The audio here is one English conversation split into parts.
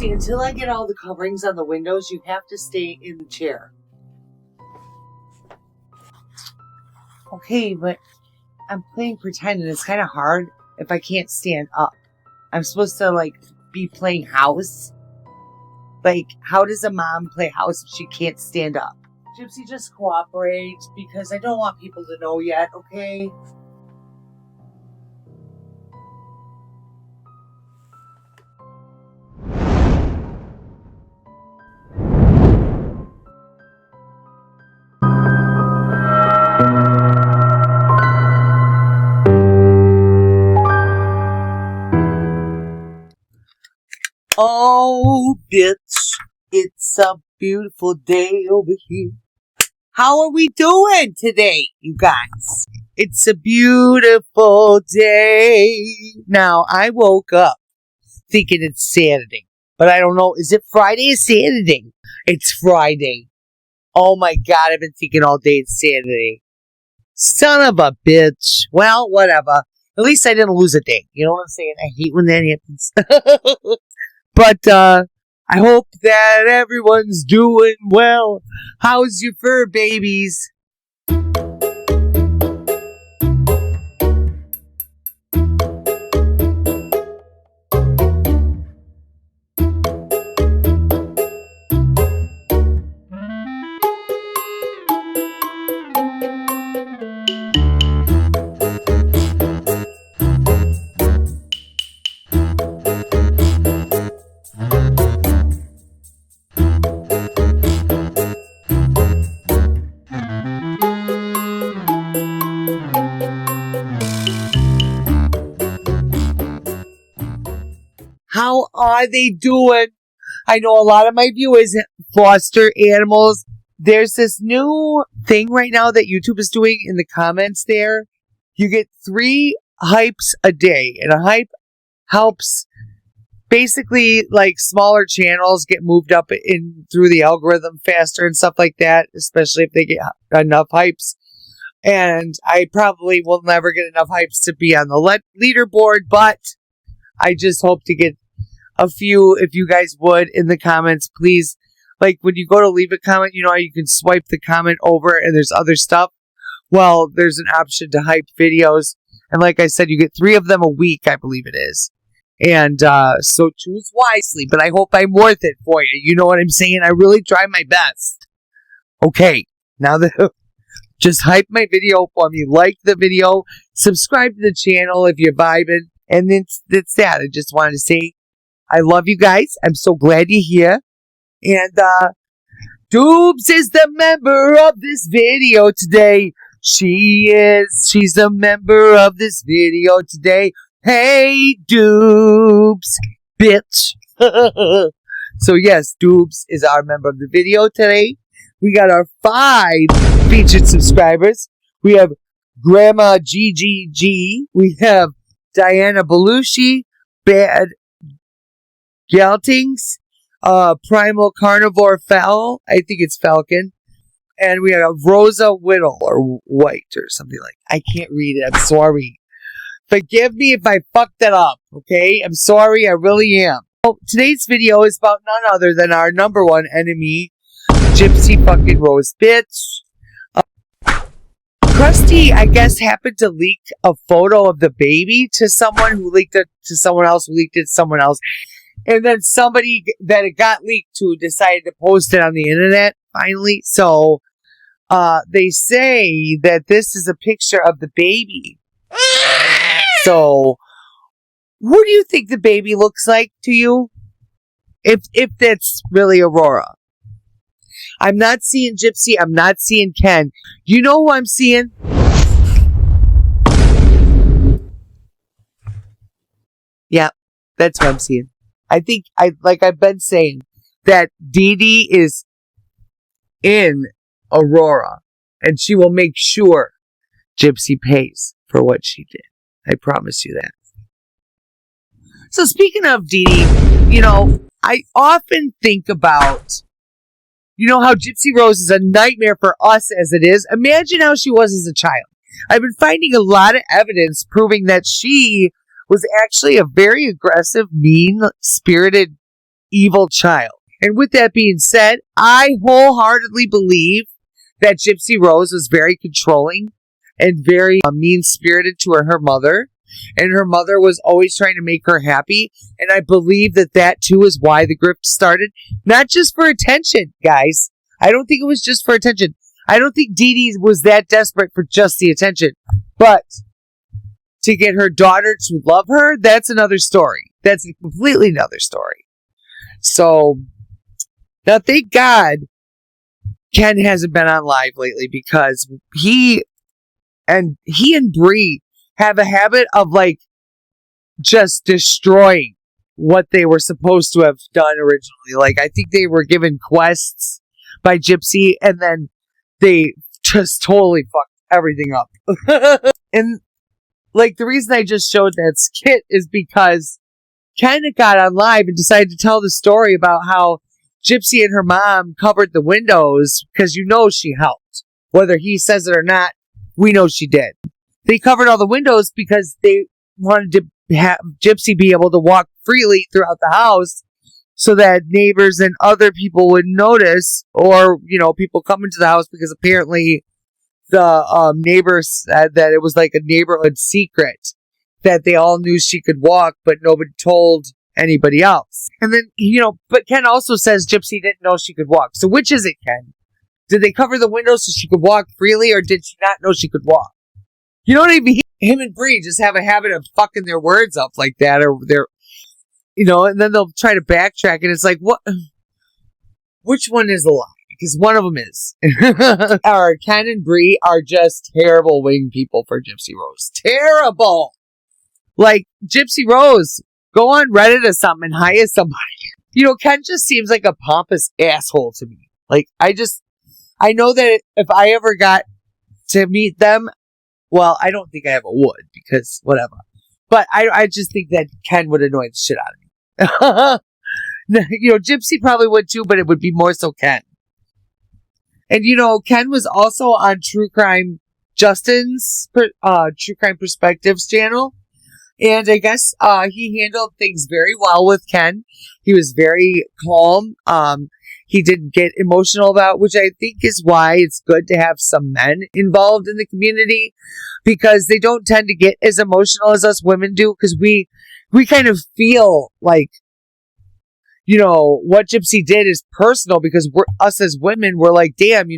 Gypsy, until I get all the coverings on the windows, you have to stay in the chair. Okay, but I'm playing pretend, and it's kind of hard if I can't stand up. I'm supposed to, like, be playing house. Like, how does a mom play house if she can't stand up? Gypsy, just cooperate, because I don't want people to know yet, okay? Oh, bitch, it's a beautiful day over here. How are we doing today, you guys? It's a beautiful day. Now, I woke up thinking it's Saturday, but I don't know. Is it Friday or Saturday? It's Friday. Oh my God, I've been thinking all day it's Saturday. Son of a bitch. Well, whatever. At least I didn't lose a day. You know what I'm saying? I hate when that happens. But, I hope that everyone's doing well. How's your fur babies? How are they doing? I know a lot of my viewers foster animals. There's this new thing right now that YouTube is doing in the comments there. You get 3 hypes a day. And a hype helps basically like smaller channels get moved up in through the algorithm faster and stuff like that, especially if they get enough hypes. And I probably will never get enough hypes to be on the leaderboard, but I just hope to get a few, if you guys would, in the comments, please. Like, when you go to leave a comment, you know how you can swipe the comment over and there's other stuff? Well, there's an option to hype videos. And like I said, you get 3 of them a week, I believe it is. And so choose wisely, but I hope I'm worth it for you. You know what I'm saying? I really try my best. Okay, now that just hype my video for me. Like the video. Subscribe to the channel if you're vibing. And that's that. I just wanted to say I love you guys. I'm so glad you're here. And Doobs is the member of this video today. She's a member of this video today. Hey, Doobs, bitch. So yes, Doobs is our member of the video today. We got our 5 featured subscribers. We have Grandma GGG. We have Diana Belushi, Bad Galtings, Primal Carnivore Fowl, I think it's Falcon, and we have Rosa Whittle, or White, or something like that. I can't read it, I'm sorry. Forgive me if I fucked that up, okay? I'm sorry, I really am. So, today's video is about none other than our number 1 enemy, Gypsy fucking Rose, bitch. Krusty, I guess, happened to leak a photo of the baby to someone who leaked it to someone else who leaked it to someone else. And then somebody that it got leaked to decided to post it on the internet, finally. So, they say that this is a picture of the baby. So, who do you think the baby looks like to you? If that's really Aurora. I'm not seeing Gypsy. I'm not seeing Ken. You know who I'm seeing? Yeah, that's what I'm seeing. I think, like I've been saying, that Dee Dee is in Aurora. And she will make sure Gypsy pays for what she did. I promise you that. So speaking of Dee Dee, you know, I often think about... You know how Gypsy Rose is a nightmare for us as it is? Imagine how she was as a child. I've been finding a lot of evidence proving that she was actually a very aggressive, mean-spirited evil child. And with that being said, I wholeheartedly believe that Gypsy Rose was very controlling and very mean-spirited to her mother. And her mother was always trying to make her happy. And I believe that too is why the grift started. Not just for attention, guys. I don't think it was just for attention. I don't think Dee Dee was that desperate for just the attention. But to get her daughter to love her, that's another story. That's a completely another story. So, now thank God Ken hasn't been on live lately, because he and Bree have a habit of like just destroying what they were supposed to have done originally. Like, I think they were given quests by Gypsy and then they just totally fucked everything up. And like, the reason I just showed that skit is because Ken got on live and decided to tell the story about how Gypsy and her mom covered the windows because she helped. Whether he says it or not, we know she did. They covered all the windows because they wanted to have Gypsy be able to walk freely throughout the house so that neighbors and other people would notice, or, people come into the house, because apparently the neighbors said that it was like a neighborhood secret that they all knew she could walk, but nobody told anybody else. And then, but Ken also says Gypsy didn't know she could walk. So which is it, Ken? Did they cover the windows so she could walk freely, or did she not know she could walk? You know what I mean? Him and Bree just have a habit of fucking their words up like that, or they're, and then they'll try to backtrack, and it's like, what? Which one is a lie? Because one of them is. Our Ken and Bree are just terrible wing people for Gypsy Rose. Terrible! Like, Gypsy Rose, go on Reddit or something and hire somebody. Ken just seems like a pompous asshole to me. Like, I know that if I ever got to meet them, well, I don't think I ever would, because whatever. But I just think that Ken would annoy the shit out of me. Gypsy probably would too, but it would be more so Ken. And, Ken was also on True Crime Justin's True Crime Perspectives channel. And I guess he handled things very well with Ken. He was very calm. He didn't get emotional about, which I think is why it's good to have some men involved in the community, because they don't tend to get as emotional as us women do, because we kind of feel like, what Gypsy did is personal, because us as women, we're like, damn,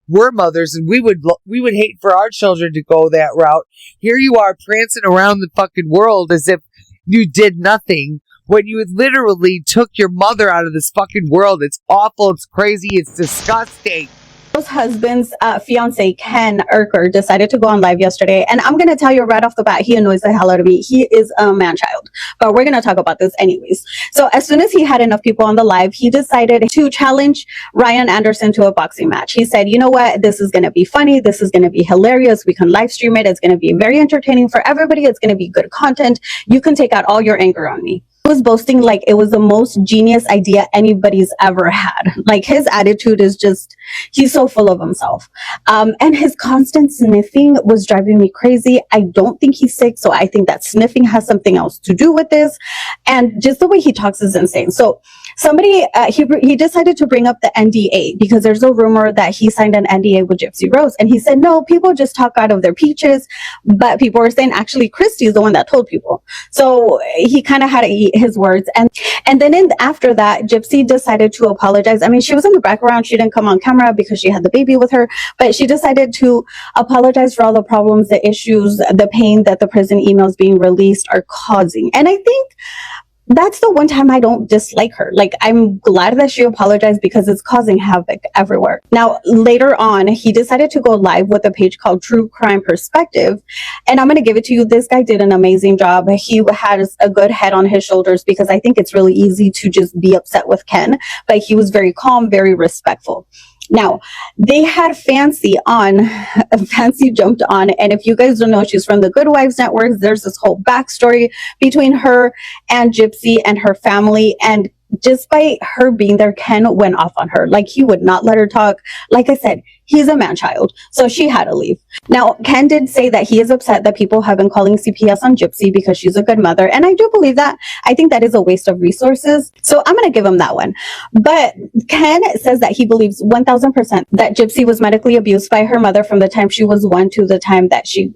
we're mothers, and we would hate for our children to go that route. Here you are prancing around the fucking world as if you did nothing, when you literally took your mother out of this fucking world. It's awful. It's crazy. It's disgusting. Rose's husband's fiance, Ken Urker, decided to go on live yesterday. And I'm going to tell you right off the bat, he annoys the hell out of me. He is a man-child. But we're going to talk about this anyways. So as soon as he had enough people on the live, he decided to challenge Ryan Anderson to a boxing match. He said, you know what? This is going to be funny. This is going to be hilarious. We can live stream it. It's going to be very entertaining for everybody. It's going to be good content. You can take out all your anger on me. Was boasting like it was the most genius idea anybody's ever had. Like, his attitude is just, he's so full of himself. And his constant sniffing was driving me crazy. I don't think he's sick, so I think that sniffing has something else to do with this. And just the way he talks is insane. So somebody, he decided to bring up the NDA, because there's a rumor that he signed an NDA with Gypsy Rose. And he said, no, people just talk out of their peaches. But people were saying, actually, Christy's the one that told people. So he kind of had to eat his words. And then after that, Gypsy decided to apologize. I mean, she was in the background. She didn't come on camera because she had the baby with her. But she decided to apologize for all the problems, the issues, the pain that the prison emails being released are causing. And I think that's the one time I don't dislike her. Like, I'm glad that she apologized, because it's causing havoc everywhere. Now, later on, he decided to go live with a page called True Crime Perspective. And I'm going to give it to you. This guy did an amazing job. He had a good head on his shoulders, because I think it's really easy to just be upset with Ken. But he was very calm, very respectful. Now, they had Fancy on. Fancy jumped on. And if you guys don't know, she's from the Good Wives Network. There's this whole backstory between her and Gypsy and her family. And just by her being there, Ken went off on her. Like, he would not let her talk. Like I said, He's a man-child, so she had to leave. Now, Ken did say that he is upset that people have been calling CPS on Gypsy because she's a good mother, and I do believe that. I think that is a waste of resources, so I'm going to give him that one. But Ken says that he believes 1000% that Gypsy was medically abused by her mother from the time she was 1 to the time that she,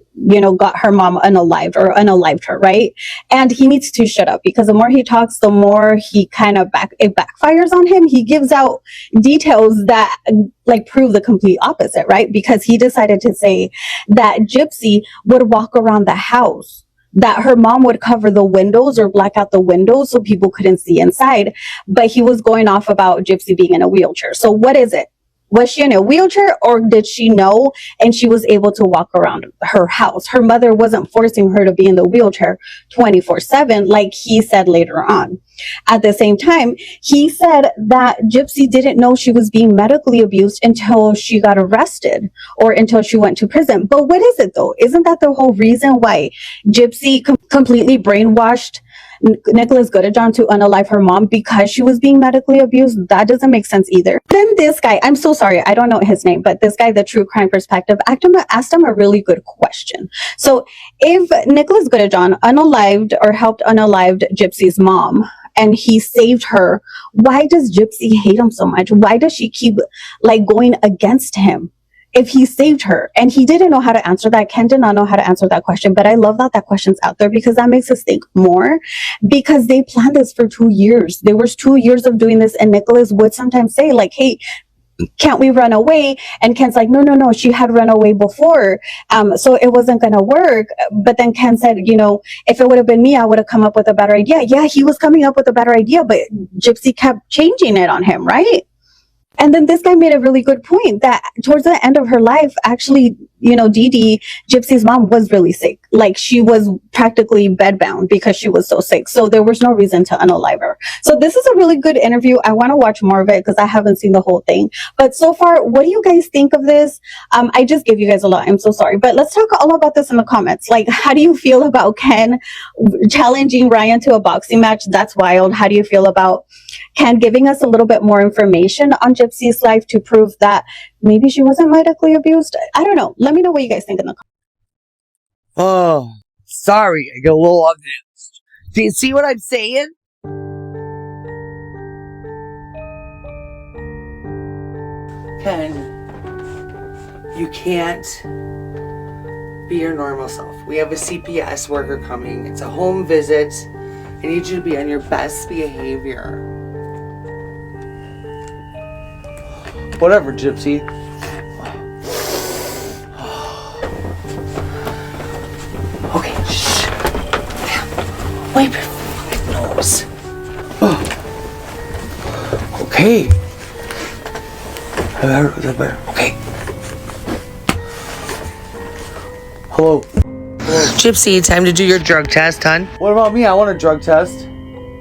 got her mom unalived her, right? And he needs to shut up, because the more he talks, the more he kind of it backfires on him. He gives out details that prove the complete opposite, right? Because he decided to say that Gypsy would walk around the house, that her mom would cover the windows or black out the windows so people couldn't see inside. But he was going off about Gypsy being in a wheelchair. So what is it? Was she in a wheelchair, or did she know and she was able to walk around her house? Her mother wasn't forcing her to be in the wheelchair 24/7, like he said later on. At the same time, he said that Gypsy didn't know she was being medically abused until she got arrested or until she went to prison. But what is it though? Isn't that the whole reason why Gypsy completely brainwashed Nicholas Goodajohn to unalive her mom, because she was being medically abused? That doesn't make sense either. Then this guy, I'm so sorry, I don't know his name, but this guy, the True Crime Perspective, asked him a really good question. So if Nicholas Goodajohn unalived or helped unalived Gypsy's mom, and he saved her, why does Gypsy hate him so much? Why does she keep going against him if he saved her? And he didn't know how to answer that. Ken did not know how to answer that question, but I love that question's out there, because that makes us think more, because they planned this for 2 years. There was 2 years of doing this, and Nicholas would sometimes say hey, can't we run away? And Ken's like, no, she had run away before. So it wasn't going to work. But then Ken said, if it would have been me, I would have come up with a better idea. Yeah, he was coming up with a better idea, but Gypsy kept changing it on him, right? And then this guy made a really good point that towards the end of her life, actually, Dee Dee, Gypsy's mom, was really sick. She was practically bedbound because she was so sick. So there was no reason to unalive her. So this is a really good interview. I want to watch more of it because I haven't seen the whole thing. But so far, what do you guys think of this? I just gave you guys a lot. I'm so sorry. But let's talk all about this in the comments. How do you feel about Ken challenging Ryan to a boxing match? That's wild. How do you feel about Ken giving us a little bit more information on Gypsy's life to prove that maybe she wasn't medically abused? I don't know. Let me know what you guys think in the comments. Oh, sorry. I get a little amused. Do you see what I'm saying? Ken, you can't be your normal self. We have a CPS worker coming. It's a home visit. I need you to be on your best behavior. Whatever, Gypsy. Okay, shh. Wipe your fucking nose. Okay. Okay. Hello. Gypsy, time to do your drug test, hon. What about me? I want a drug test.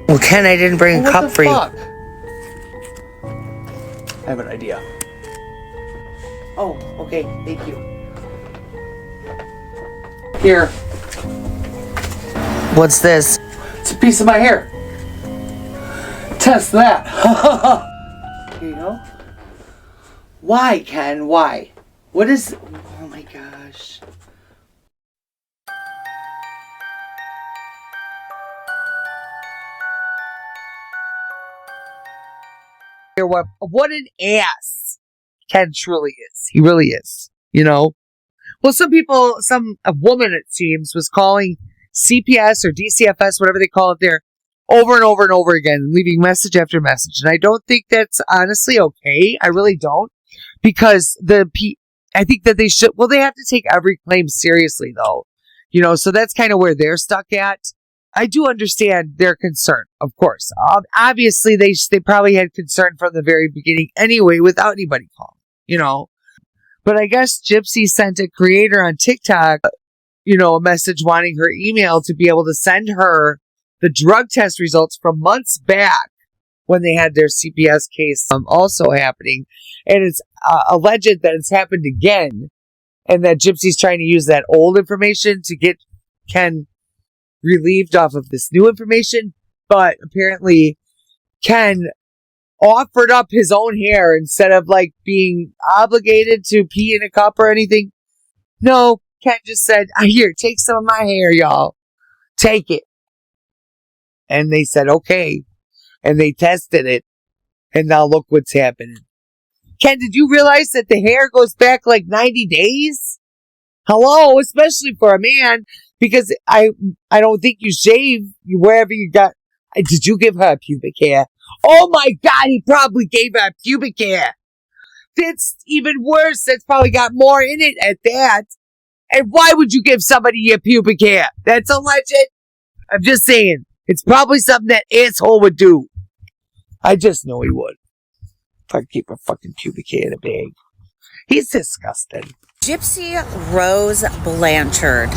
Well, Ken, I didn't bring a cup for you. I have an idea. Oh, okay. Thank you. Here. What's this? It's a piece of my hair. Test that. Here you go. Why, Ken? Why? What is... Oh my gosh. What an ass Ken truly is. He really is. Well, a woman, it seems, was calling CPS or DCFS, whatever they call it there, over and over and over again, leaving message after message. And I don't think that's honestly okay. I really don't. Because I think that they should, they have to take every claim seriously, though. So that's kind of where they're stuck at. I do understand their concern, of course. Obviously, they probably had concern from the very beginning anyway, without anybody calling, But I guess Gypsy sent a creator on TikTok, a message wanting her email to be able to send her the drug test results from months back when they had their CPS case also happening. And it's alleged that it's happened again, and that Gypsy's trying to use that old information to get Ken relieved off of this new information. But apparently Ken offered up his own hair instead of like being obligated to pee in a cup or anything. No, Ken just said, here, take some of my hair, y'all. Take it. And they said, okay. And they tested it. And now look what's happening. Ken, did you realize that the hair goes back like 90 days? Hello, especially for a man, because I don't think you shave wherever you got. Did you give her pubic hair? Oh my God, he probably gave her pubic hair. That's even worse. That's probably got more in it at that. And why would you give somebody your pubic hair? That's alleged. I'm just saying, it's probably something that asshole would do. I just know he would. If I keep a fucking pubic hair in a bag. He's disgusting. Gypsy Rose Blanchard.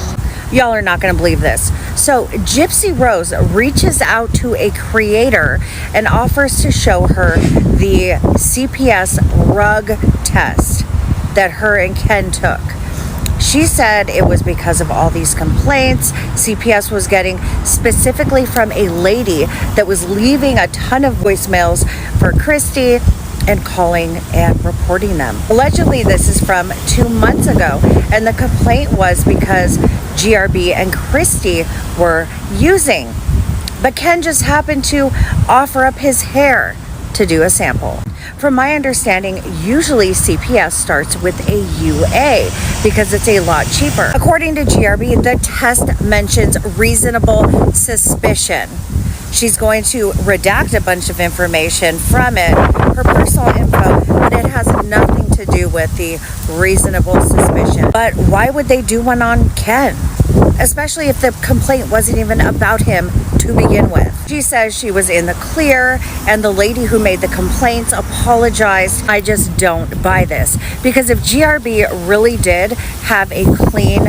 Y'all are not going to believe this. So Gypsy Rose reaches out to a creator and offers to show her the CPS rug test that her and Ken took. She said it was because of all these complaints CPS was getting, specifically from a lady that was leaving a ton of voicemails for Christy and calling and reporting them. Allegedly, this is from 2 months ago, and the complaint was because GRB and Christy were using. But Ken just happened to offer up his hair to do a sample. From my understanding, usually CPS starts with a UA because it's a lot cheaper. According to GRB, the test mentions reasonable suspicion. She's going to redact a bunch of information from it, her personal info, but it has nothing to do with the reasonable suspicion. But why would they do one on Ken? Especially if the complaint wasn't even about him to begin with. She says she was in the clear and the lady who made the complaints apologized. I just don't buy this, because if GRB really did have a clean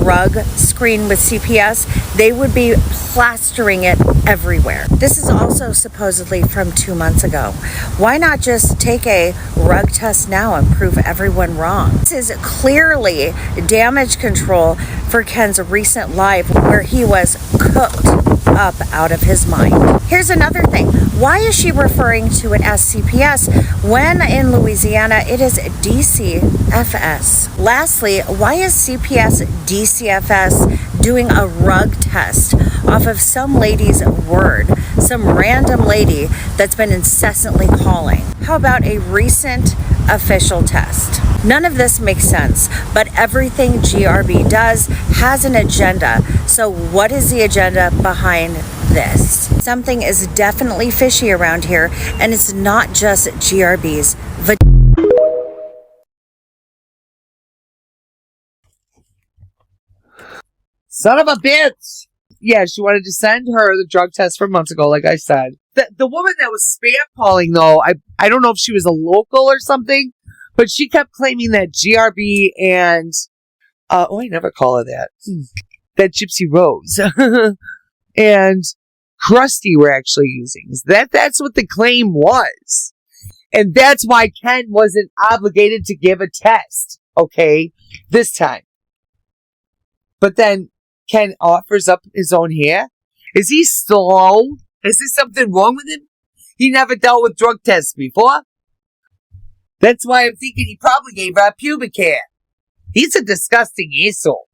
rug screen with CPS, they would be plastering it everywhere. This is also supposedly from 2 months ago. Why not just take a rug test now and prove everyone wrong? This is clearly damage control for Ken's recent live where he was cooked up out of his mind. Here's another thing. Why is she referring to it as CPS when in Louisiana it is DCFS? Lastly, why is CPS DCFS doing a rug test off of some lady's word, some random lady that's been incessantly calling? How about a recent official test? None of this makes sense, but everything GRB does has an agenda. So what is the agenda behind this? Something is definitely fishy around here, and it's not just GRB's. Son of a bitch! Yeah, she wanted to send her the drug test from months ago, like I said. The woman that was spam calling, though, I don't know if she was a local or something, but she kept claiming that GRB and, I never call her that. That Gypsy Rose and Krusty were actually using. That's what the claim was. And that's why Ken wasn't obligated to give a test, okay, this time. But then Ken offers up his own hair. Is he slow? Is there something wrong with him? He never dealt with drug tests before. That's why I'm thinking he probably gave her pubic hair. He's a disgusting asshole.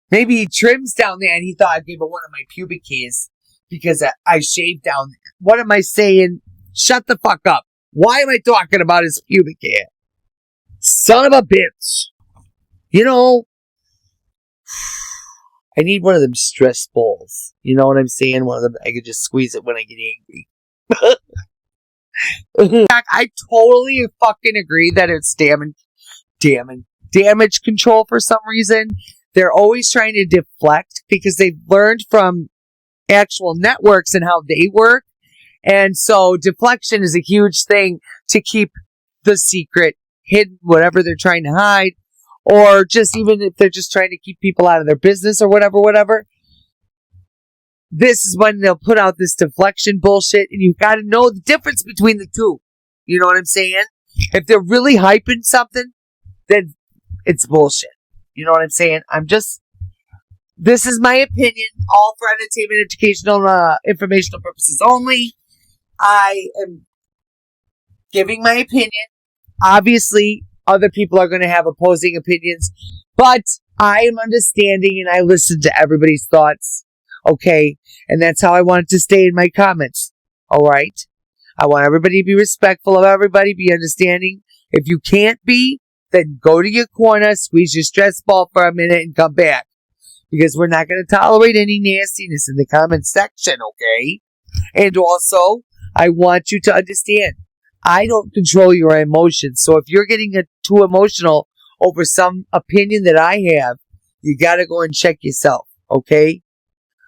Maybe he trims down there and he thought I gave her one of my pubic hairs because I shaved down there. What am I saying? Shut the fuck up. Why am I talking about his pubic hair? Son of a bitch. You know, I need one of them stress balls. You know what I'm saying? One of them, I could just squeeze it when I get angry. I totally fucking agree that it's damage control for some reason. They're always trying to deflect because they've learned from actual networks and how they work. And so deflection is a huge thing to keep the secret hidden, whatever they're trying to hide. Or just even if they're just trying to keep people out of their business or whatever. This is when they'll put out this deflection bullshit, and you've got to know the difference between the two. You know what I'm saying? If they're really hyping something, then it's bullshit. You know what I'm saying? This is my opinion, all for entertainment, educational, informational purposes only. I am giving my opinion. Obviously, other people are going to have opposing opinions, but I am understanding and I listen to everybody's thoughts. Okay. And that's how I want it to stay in my comments. All right. I want everybody to be respectful of everybody, be understanding. If you can't be, then go to your corner, squeeze your stress ball for a minute and come back. Because we're not going to tolerate any nastiness in the comment section, okay? And also, I want you to understand, I don't control your emotions. So if you're getting too emotional over some opinion that I have, you got to go and check yourself, okay?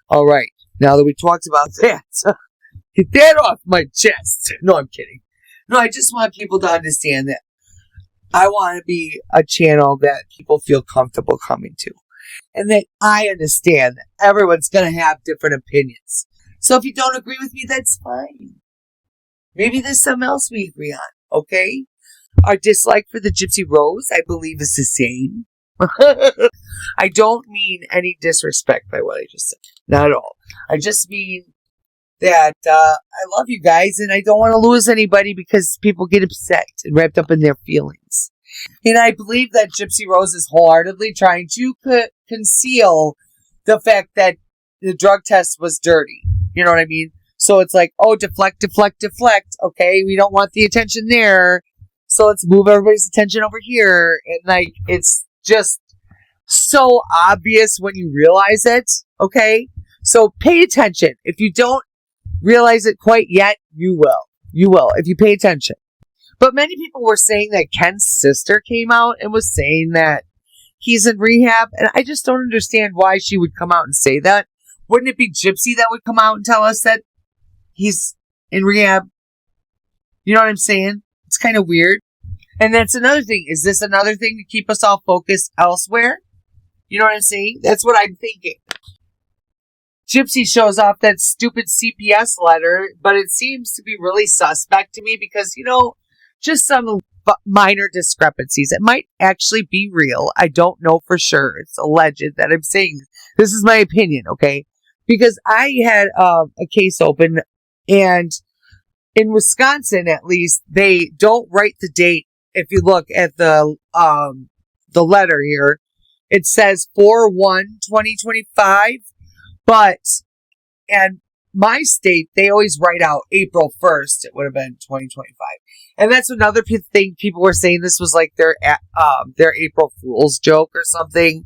All right. Now that we talked about that, get that off my chest. No, I'm kidding. No, I just want people to understand that I want to be a channel that people feel comfortable coming to. And that I understand that everyone's going to have different opinions. So if you don't agree with me, that's fine. Maybe there's something else we agree on, okay? Our dislike for the Gypsy Rose, I believe, is the same. I don't mean any disrespect by what I just said. Not at all. I just mean that I love you guys and I don't want to lose anybody because people get upset and wrapped up in their feelings. And I believe that Gypsy Rose is wholeheartedly trying to conceal the fact that the drug test was dirty. You know what I mean? So it's like, oh, deflect, deflect, deflect. Okay, we don't want the attention there. So let's move everybody's attention over here. And like, it's just so obvious when you realize it. Okay? So pay attention. If you don't realize it quite yet, you will. You will, if you pay attention. But many people were saying that Ken's sister came out and was saying that he's in rehab. And I just don't understand why she would come out and say that. Wouldn't it be Gypsy that would come out and tell us that he's in rehab? You know what I'm saying? It's kind of weird. And that's another thing. Is this another thing to keep us all focused elsewhere? You know what I'm saying? That's what I'm thinking. Gypsy shows off that stupid CPS letter, but it seems to be really suspect to me because, you know, just some minor discrepancies. It might actually be real. I don't know for sure. It's alleged that I'm saying this is my opinion, okay? Because I had a case open, and in Wisconsin, at least, they don't write the date. If you look at the letter here, it says 4/1/2025, but and my state, they always write out April 1st. It would have been 2025. And that's another thing people were saying. This was like their April Fool's joke or something.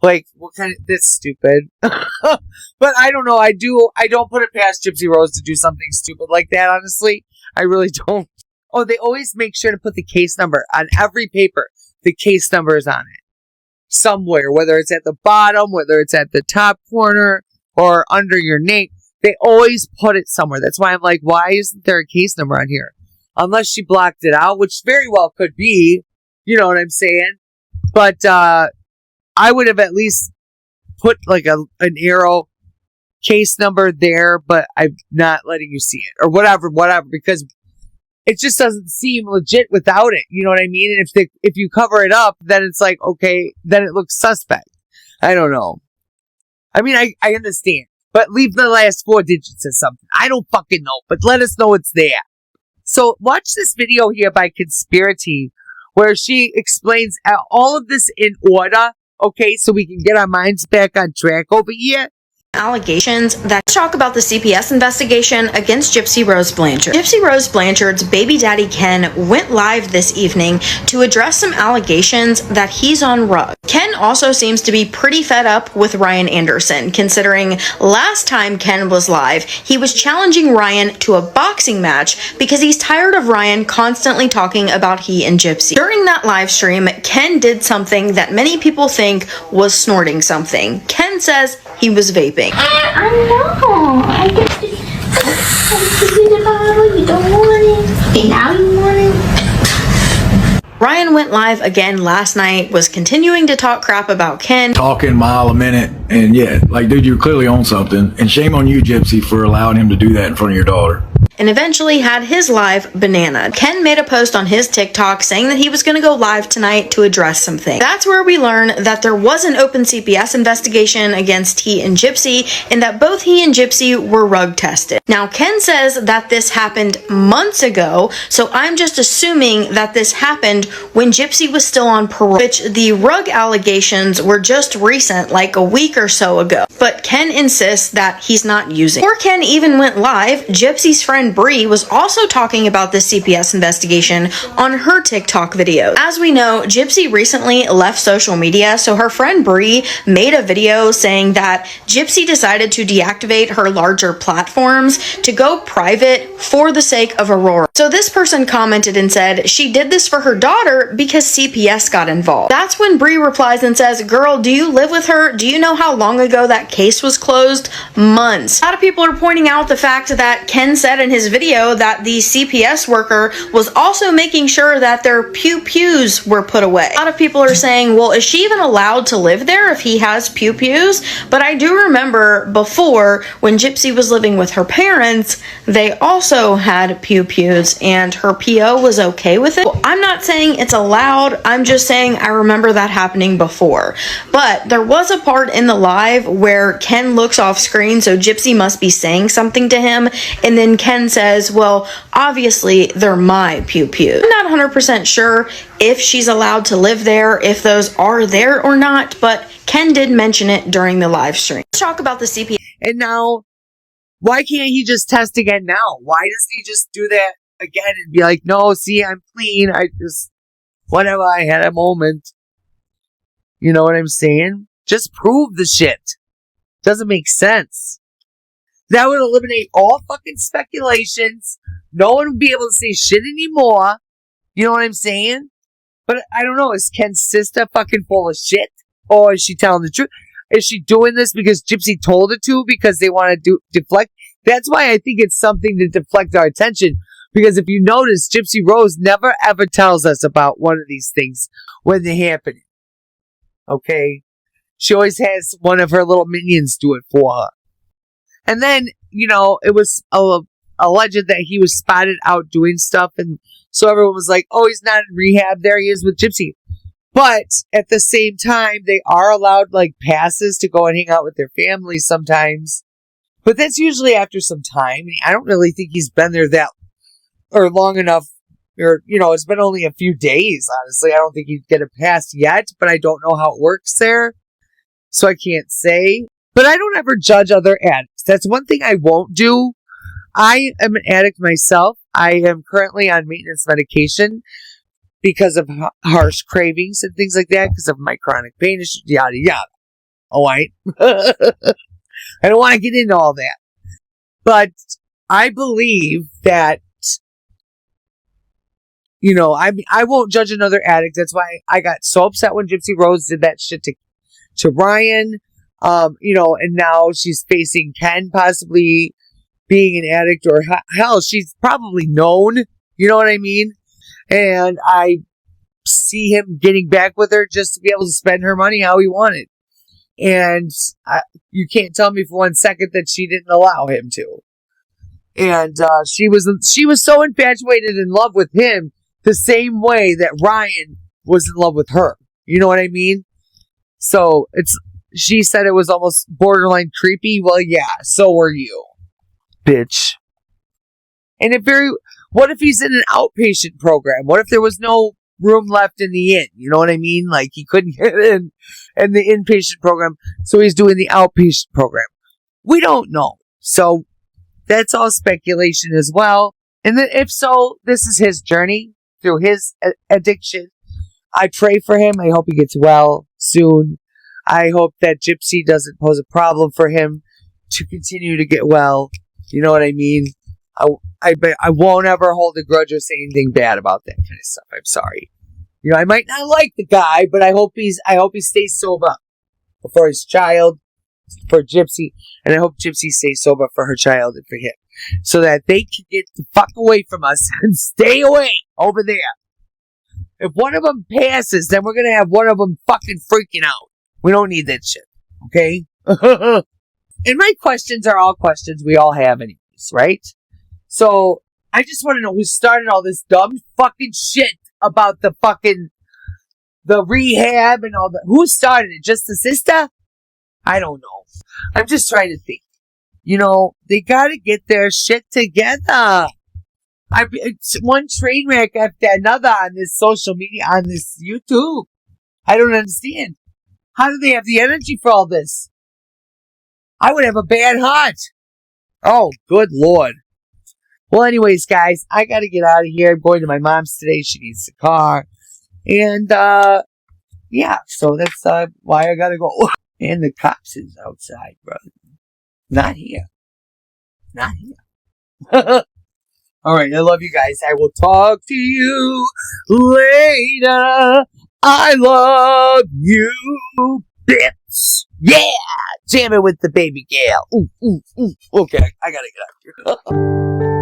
Like, what kind of, that's stupid. But I don't know. I don't put it past Gypsy Rose to do something stupid like that, honestly. I really don't. Oh, they always make sure to put the case number on every paper. The case number is on it. Somewhere, whether it's at the bottom, whether it's at the top corner, or under your name. They always put it somewhere. That's why I'm like, why isn't there a case number on here? Unless she blocked it out, which very well could be. You know what I'm saying? But I would have at least put like an arrow case number there, but I'm not letting you see it. Or whatever, because it just doesn't seem legit without it. You know what I mean? And if you cover it up, then it's like, okay, then it looks suspect. I don't know. I mean, I understand. But leave the last 4 digits or something. I don't fucking know. But let us know it's there. So watch this video here by Conspiracy, where she explains all of this in order. Okay, so we can get our minds back on track over here. Allegations that talk about the CPS investigation against Gypsy Rose Blanchard. Gypsy Rose Blanchard's baby daddy Ken went live this evening to address some allegations that he's on rug. Ken also seems to be pretty fed up with Ryan Anderson, considering last time Ken was live, he was challenging Ryan to a boxing match because he's tired of Ryan constantly talking about he and Gypsy. During that live stream, Ken did something that many people think was snorting something. Ken says he was vaping. I know. I guess you don't want it. Okay, now you want it. Ryan went live again last night, was continuing to talk crap about Ken. Talking mile a minute, and yeah, like, dude, you're clearly on something. And shame on you, Gypsy, for allowing him to do that in front of your daughter. and eventually had his live banana. Ken made a post on his TikTok saying that he was going to go live tonight to address some things. That's where we learn that there was an open CPS investigation against he and Gypsy, and that both he and Gypsy were rug tested. Now, Ken says that this happened months ago, so I'm just assuming that this happened when Gypsy was still on parole, which the rug allegations were just recent, like a week or so ago. But Ken insists that he's not using. Before Ken even went live, Gypsy's friend Bree was also talking about this CPS investigation on her TikTok video. As we know, Gypsy recently left social media, so her friend Bree made a video saying that Gypsy decided to deactivate her larger platforms to go private for the sake of Aurora. So this person commented and said she did this for her daughter because CPS got involved. That's when Bree replies and says, "Girl, do you live with her? Do you know how long ago that case was closed? Months." A lot of people are pointing out the fact that Ken said in his video that the CPS worker was also making sure that their pew-pews were put away. A lot of people are saying, well, is she even allowed to live there if he has pew-pews? But I do remember before, when Gypsy was living with her parents, they also had pew-pews and her PO was okay with it. Well, I'm not saying it's allowed, I'm just saying I remember that happening before. But there was a part in the live where Ken looks off screen, so Gypsy must be saying something to him, and then Ken says, well, obviously they're my pew-pews. I'm not 100% sure if she's allowed to live there, if those are there or not, but Ken did mention it during the live stream. Let's talk about the CPS. And now, why can't he just test again now? Why doesn't he just do that again and be like, no, see, I'm clean. I just, whatever, I had a moment. You know what I'm saying? Just prove the shit. Doesn't make sense. That would eliminate all fucking speculations. No one would be able to say shit anymore. You know what I'm saying? But I don't know. Is Ken's sister fucking full of shit? Or is she telling the truth? Is she doing this because Gypsy told her to because they want to deflect? That's why I think it's something to deflect our attention. Because if you notice, Gypsy Rose never ever tells us about one of these things when they happen. Okay? She always has one of her little minions do it for her. And then, you know, it was alleged that he was spotted out doing stuff. And so everyone was like, oh, he's not in rehab. There he is with Gypsy. But at the same time, they are allowed like passes to go and hang out with their families sometimes. But that's usually after some time. I don't really think he's been there that or long enough. Or, you know, it's been only a few days, honestly. I don't think he'd get a pass yet, but I don't know how it works there. So I can't say. But I don't ever judge other addicts. That's one thing I won't do. I am an addict myself. I am currently on maintenance medication because of harsh cravings and things like that, because of my chronic pain issues, yada, yada. All right. I don't want to get into all that. But I believe that, you know, I won't judge another addict. That's why I got so upset when Gypsy Rose did that shit to Ryan. You know, and now she's facing Ken possibly being an addict, or hell, she's probably known. You know what I mean? And I see him getting back with her just to be able to spend her money how he wanted. And you can't tell me for 1 second that she didn't allow him to. And she was so infatuated in love with him the same way that Ryan was in love with her. You know what I mean? So she said it was almost borderline creepy. Well, yeah, so were you, bitch. And what if he's in an outpatient program? What if there was no room left in the inn? You know what I mean? Like, he couldn't get in the inpatient program, so he's doing the outpatient program. We don't know. So that's all speculation as well. And then if so, this is his journey through his addiction. I pray for him. I hope he gets well soon. I hope that Gypsy doesn't pose a problem for him to continue to get well. You know what I mean? I won't ever hold a grudge or say anything bad about that kind of stuff. I'm sorry. You know, I might not like the guy, but I hope he stays sober for his child, for Gypsy, and I hope Gypsy stays sober for her child and for him, so that they can get the fuck away from us and stay away over there. If one of them passes, then we're gonna have one of them fucking freaking out. We don't need that shit, okay? And my questions are all questions we all have anyways, right? So I just want to know who started all this dumb fucking shit about the rehab and all that. Who started it? Just the sister? I don't know. I'm just trying to think. They gotta get their shit together. It's one train wreck after another on this social media, on this YouTube. I don't understand. How do they have the energy for all this? I would have a bad heart. Oh, good Lord. Well, anyways, guys, I gotta get out of here. I'm going to my mom's today. She needs the car. And, yeah, so that's why I gotta go. And the cops is outside, brother. Not here. Not here. Alright, I love you guys. I will talk to you later. I love you, bitch. Yeah! Jam it with the baby gal. Ooh, ooh, ooh. Okay, I gotta get out of here.